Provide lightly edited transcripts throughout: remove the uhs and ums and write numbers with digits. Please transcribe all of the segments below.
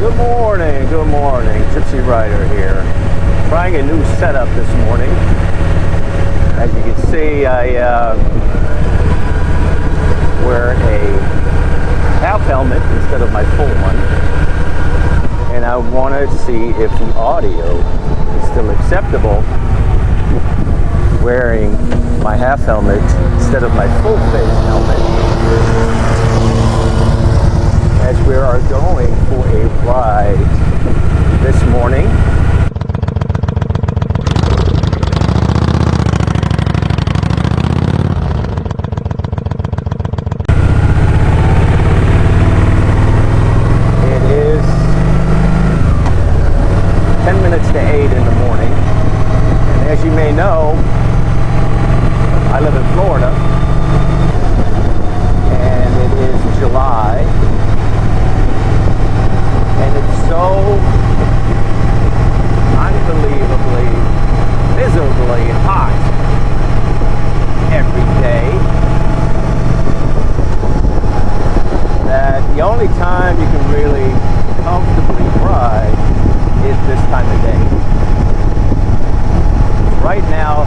Good morning, Gypsy Rider here. Trying a new setup this morning. As you can see, I wear a half helmet instead of my full one. And I wanted to see if the audio is still acceptable wearing my half helmet instead of my full face helmet, as we are going for a ride this morning. It is 10 minutes to 8 in the morning, and as you may know, I live in Florida, and it is July. And it's so unbelievably, miserably hot every day that the only time you can really comfortably ride is this time of day. Right now,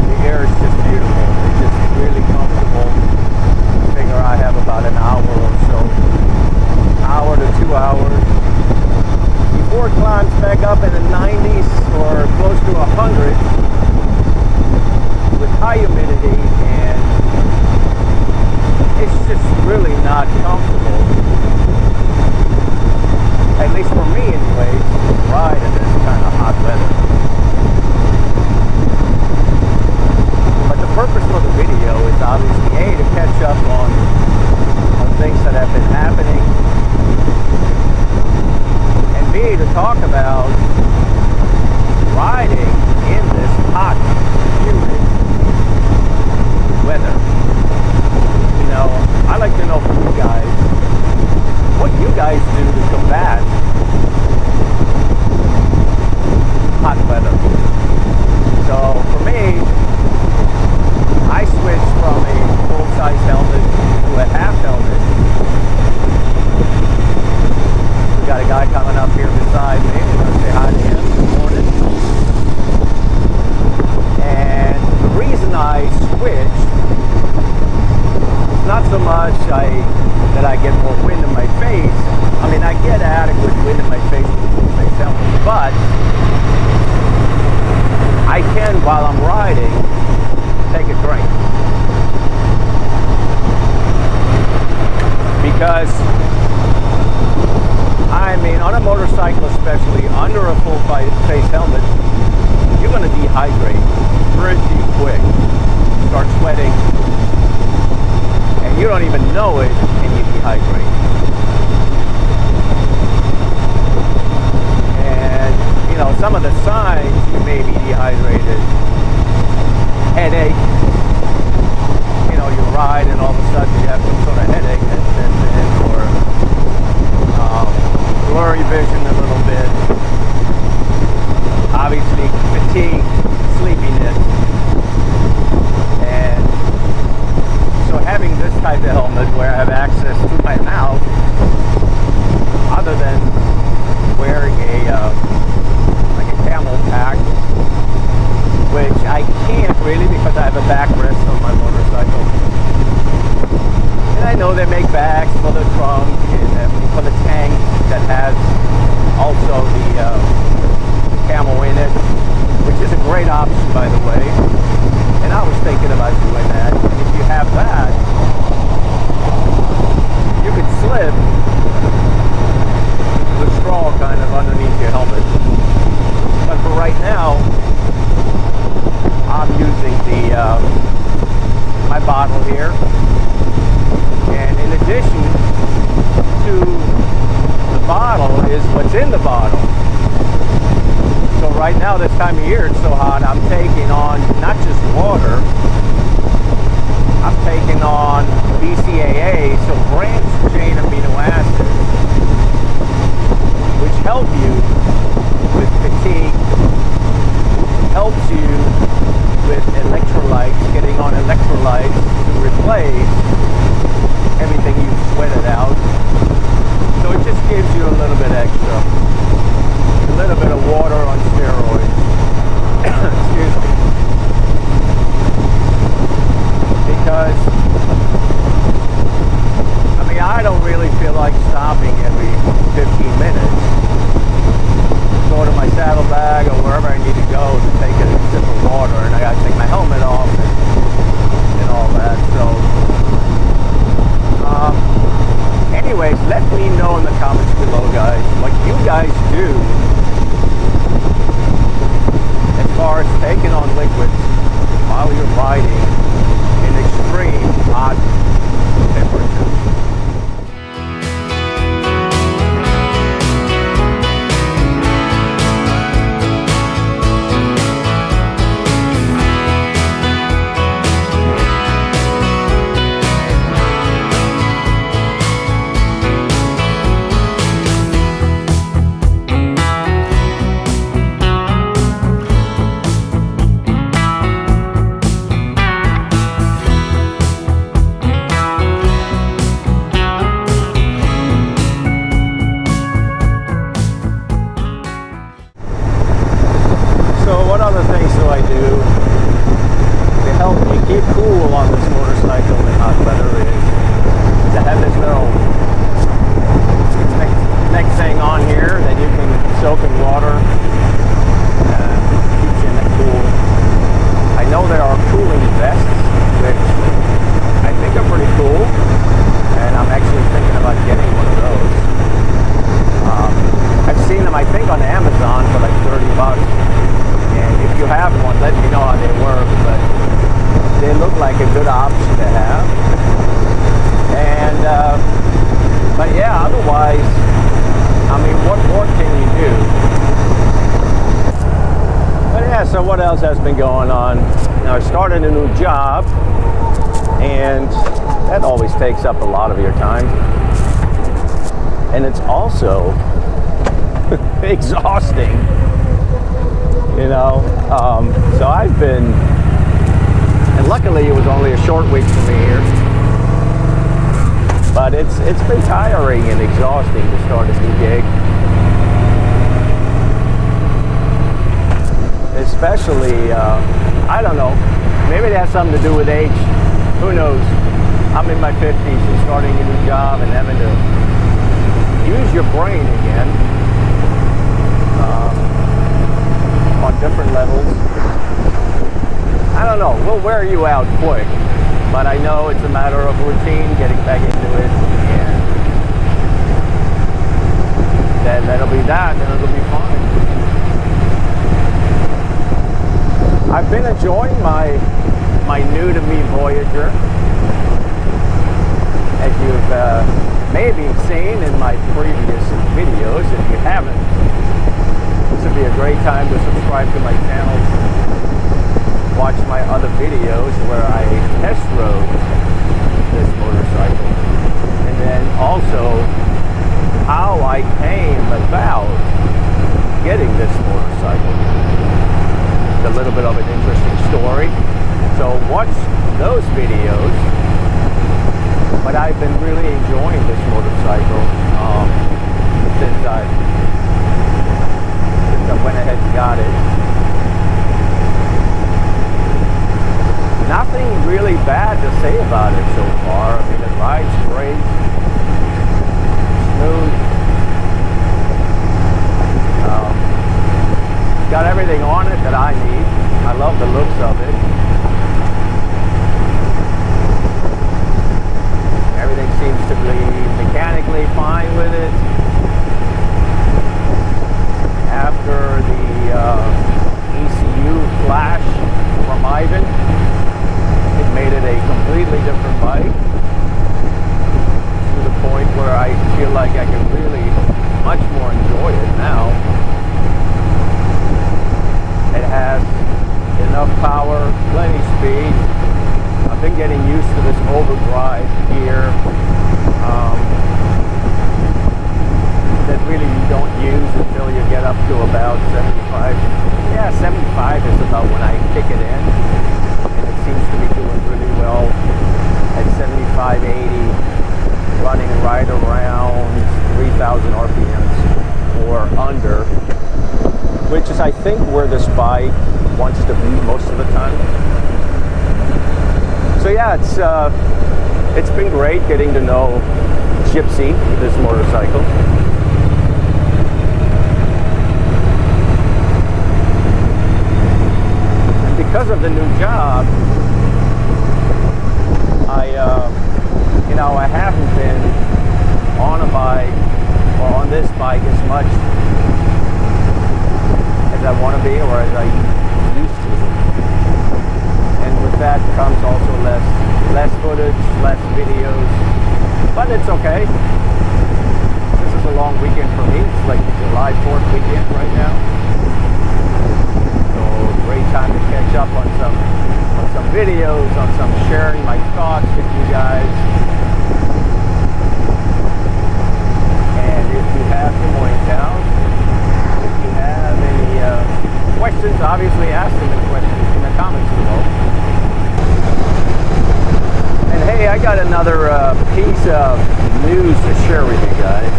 the air is just beautiful. It's just really comfortable. I figure I have about an hour or so, hour to 2 hours. Before it climbs back up in the 90s or close to 100 with high humidity, and it's just really not comfortable, at least for me anyways, to ride in this kind of hot weather. But the purpose for the video is obviously A, to catch up on things that have been happening, to talk about riding in this hot, humid weather. You know, I like to know from you guys what you guys do to combat hot weather. So for me, I switched from a full-size helmet to a half helmet. We got a guy coming up here beside me. We're going to say hi to him. Good morning. And the reason I switched is not so much that I get more wind in my face. I mean, I get adequate wind in my face with the full face helmet, but I can, while I'm riding, take a drink. Because I mean, on a motorcycle especially, under a full face helmet, you're going to dehydrate pretty quick. Start sweating, and you don't even know it, and you dehydrate. And, you know, some of the signs you may be dehydrated. Headache. You know, you ride and all of a sudden you have some sort of headache that sets in, or blurry vision a little bit, obviously fatigue, sleepiness, and so having this type of helmet where I have access to my mouth, other than wearing like a camel pack, which I can't really because I have a backrest on my motorcycle. And I know they make bags for the trunk and for the tank that has also the camel in it, which is a great option, by the way. And I was thinking about doing that. If you have that, you could slip the straw kind of underneath your helmet. But for right now, I'm using my bottle here. And in addition to the bottle is what's in the bottle. So right now, this time of year, it's so hot, I'm taking on not just water, I'm taking on BCAA, so branched chain amino acids, which help you with fatigue, helps you with electrolytes, getting on electrolytes to replace everything you've sweated out. So it just gives you a little bit extra. 15 minutes. Go to my saddlebag or wherever I need to go to take a sip of water, and I gotta take my helmet off and all that. So anyways, let me know in the comments below, guys, what you guys do as far as taking on liquids while you're riding in extreme hot temperatures. So what else has been going on? Now I started a new job, and that always takes up a lot of your time, and it's also exhausting, you know. So I've been, and luckily it was only a short week for me here, but it's been tiring and exhausting to start a new gig. Especially, I don't know, maybe it has something to do with age, who knows. I'm in my 50s and starting a new job and having to use your brain again on different levels. I don't know, we'll wear you out quick, but I know it's a matter of routine, getting back into it, and then that'll be that, and it'll be fine. I've been enjoying my new to me Voyager, as you've maybe seen in my previous videos. If you haven't, this would be a great time to subscribe to my channel, watch my other videos where I test rode this motorcycle, and then also how I came about getting this motorcycle. A little bit of an interesting story, so watch those videos. But I've been really enjoying this motorcycle since I went ahead and got it. Nothing really bad to say about it so far. I mean, it rides great, smooth. Got everything on it that I need. I love the looks of it. Everything seems to be mechanically fine with it. After the ECU flash from Ivan, it made it a completely different bike, to the point where I feel like I can really much more enjoy it now. It has enough power, plenty speed. I've been getting used to this overdrive gear that really you don't use until you get up to about 75. Yeah, 75 is about when I kick it in, and it seems to be doing really well at 75, 80, running right around 3,000 RPMs or under, which is, I think, where this bike wants to be most of the time. So yeah, it's been great getting to know Gypsy, this motorcycle. because of the new job, I haven't been on a bike or on this bike as much as I want to be or as I used to. And with that comes also less footage, less videos, but it's okay. This is a long weekend for me. It's like July 4th weekend right now. So great time to catch up on some videos, on some sharing my thoughts with you guys. And if you have, good morning, Town. If you have any questions, obviously ask them in questions in the comments below. And hey, I got another piece of news to share with you guys.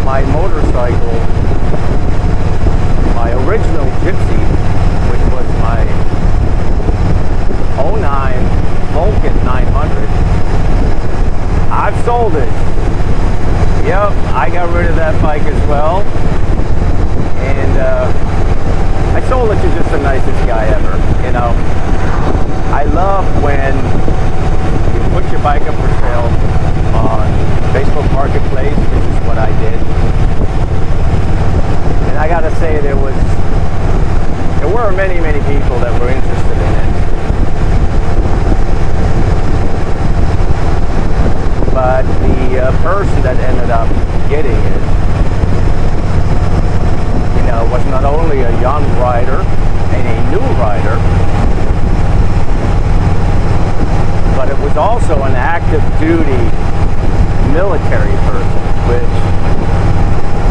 My motorcycle, my original Gypsy, which was my 09 Vulcan 900, I've sold it. Yep, I got rid of that bike as well. And I sold it to just the nicest guy ever, I love when you put your bike up for sale on Facebook Marketplace, which is what I did. And I gotta say, there were many people that were interested in it. But the person that ended up getting it, was not only a young rider and a new rider, but it was also an active duty military person, which,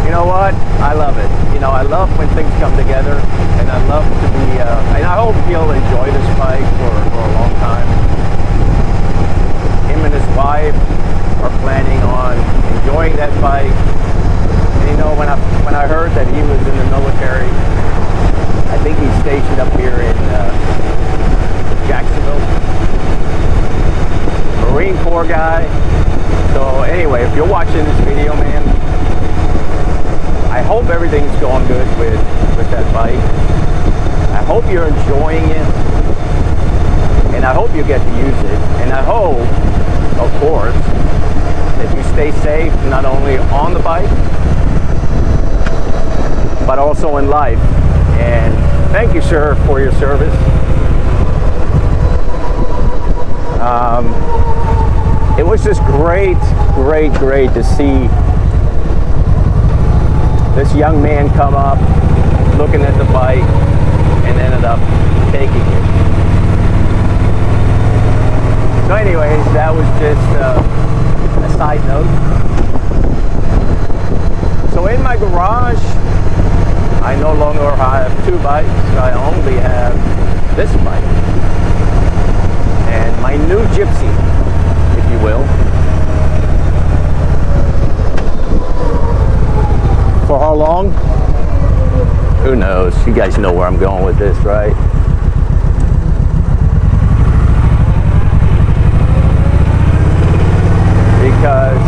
you know what, I love it. I love when things come together, and I love to be, and I hope he'll enjoy this bike for a long time. Him and his wife are planning on enjoying that bike. And when I heard that he was in the military, I think he's stationed up here in Jacksonville. Marine Corps guy. So anyway, if you're watching this video, man, I hope everything's going good with that bike. I hope you're enjoying it, and I hope you get to use it. And I hope, of course, that you stay safe, not only on the bike, but also in life. And thank you, sir, for your service. It was just great to see this young man come up, looking at the bike, and ended up taking it. So anyways, that was just a side note. So in my garage, I no longer have two bikes. I only have this bike and my new Gypsy, if you will. For how long? Who knows? You guys know where I'm going with this, right? Because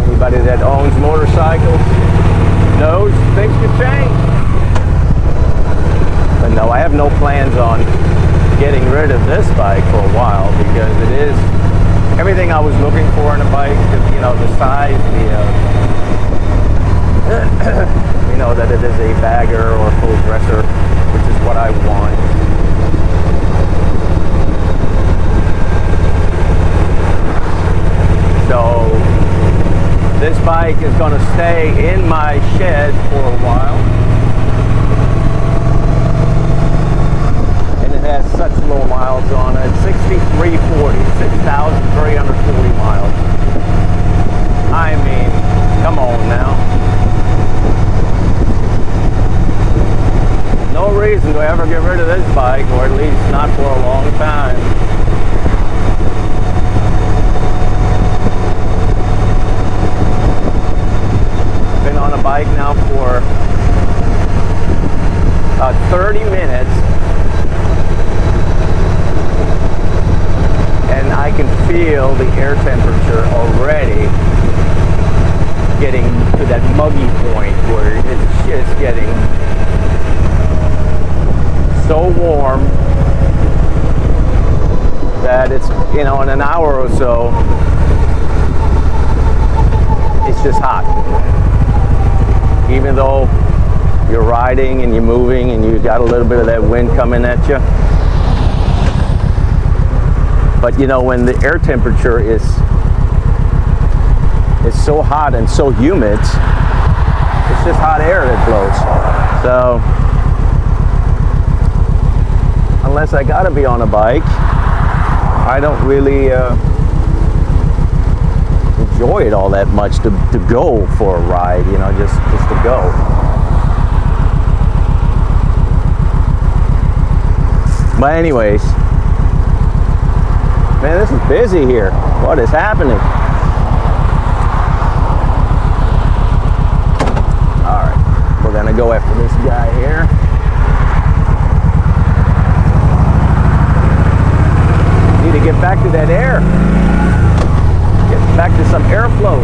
anybody that owns motorcycles knows things could change. But no, I have no plans on getting rid of this bike for a while, because it is everything I was looking for in a bike. The size, that it is a bagger or full dresser, which is what I want. So this bike is going to stay in my shed for a while. And it has such low miles on it. 6,340 miles. I mean, come on now. No reason to ever get rid of this bike, or at least not for a long time. Been on a bike now for about 30 minutes, and I can feel the air temperature already getting to that muggy point where it's getting so warm that it's, you know, in an hour or so, it's just hot. Even though you're riding and you're moving and you got a little bit of that wind coming at you. But you know, when the air temperature is so hot and so humid, it's just hot air that blows. So unless I gotta be on a bike, I don't really enjoy it all that much to go for a ride, you know, just to go. But anyways, man, this is busy here. What is happening? All right, we're gonna go after this guy here. Need to get back to that air. Get back to some airflow.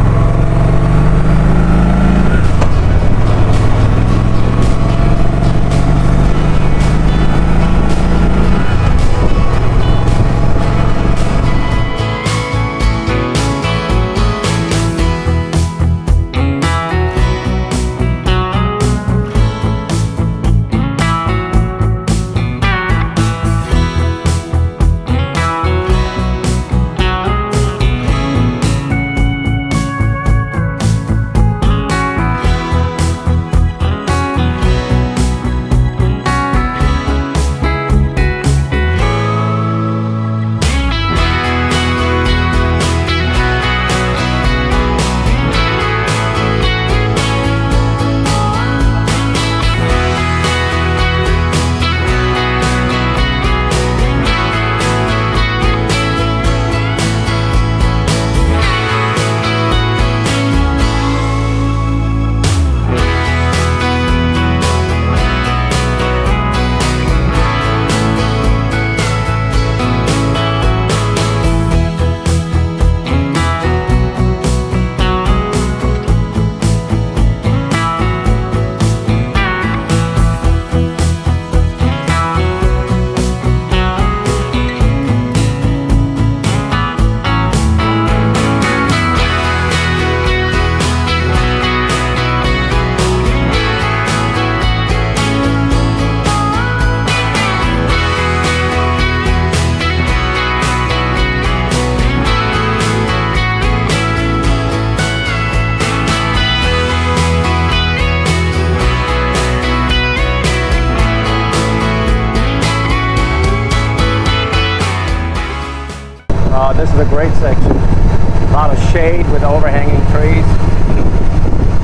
This is a great section. A lot of shade with overhanging trees.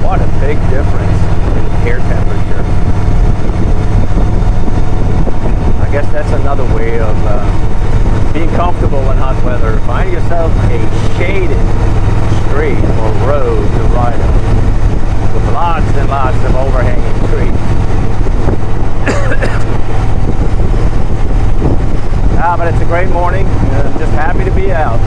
What a big difference in air temperature. I guess that's another way of being comfortable in hot weather. Find yourself a shaded street or road to ride on with lots and lots of overhanging trees. But it's a great morning. I'm just happy to be out.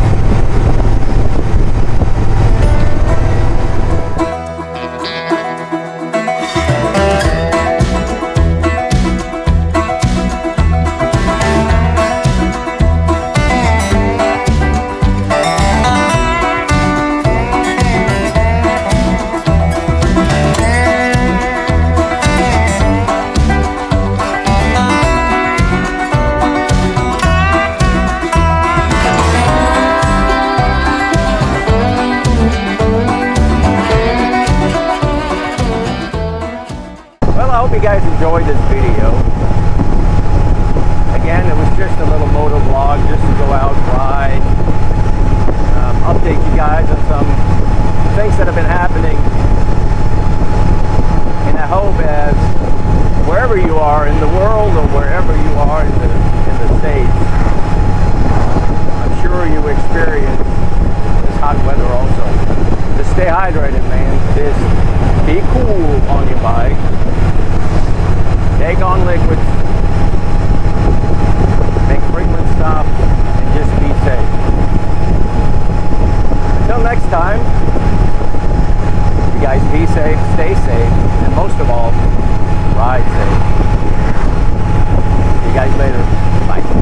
You guys enjoyed this video. Again, it was just a little moto vlog just to go out, ride, update you guys on some things that have been happening. And I hope as wherever you are in the world or wherever you are in the States, I'm sure you experience this hot weather also. Just stay hydrated, man. Just be cool on your bike. Take on liquids, make frequent stops, and just be safe. Until next time, you guys be safe, stay safe, and most of all, ride safe. guys later. Bye.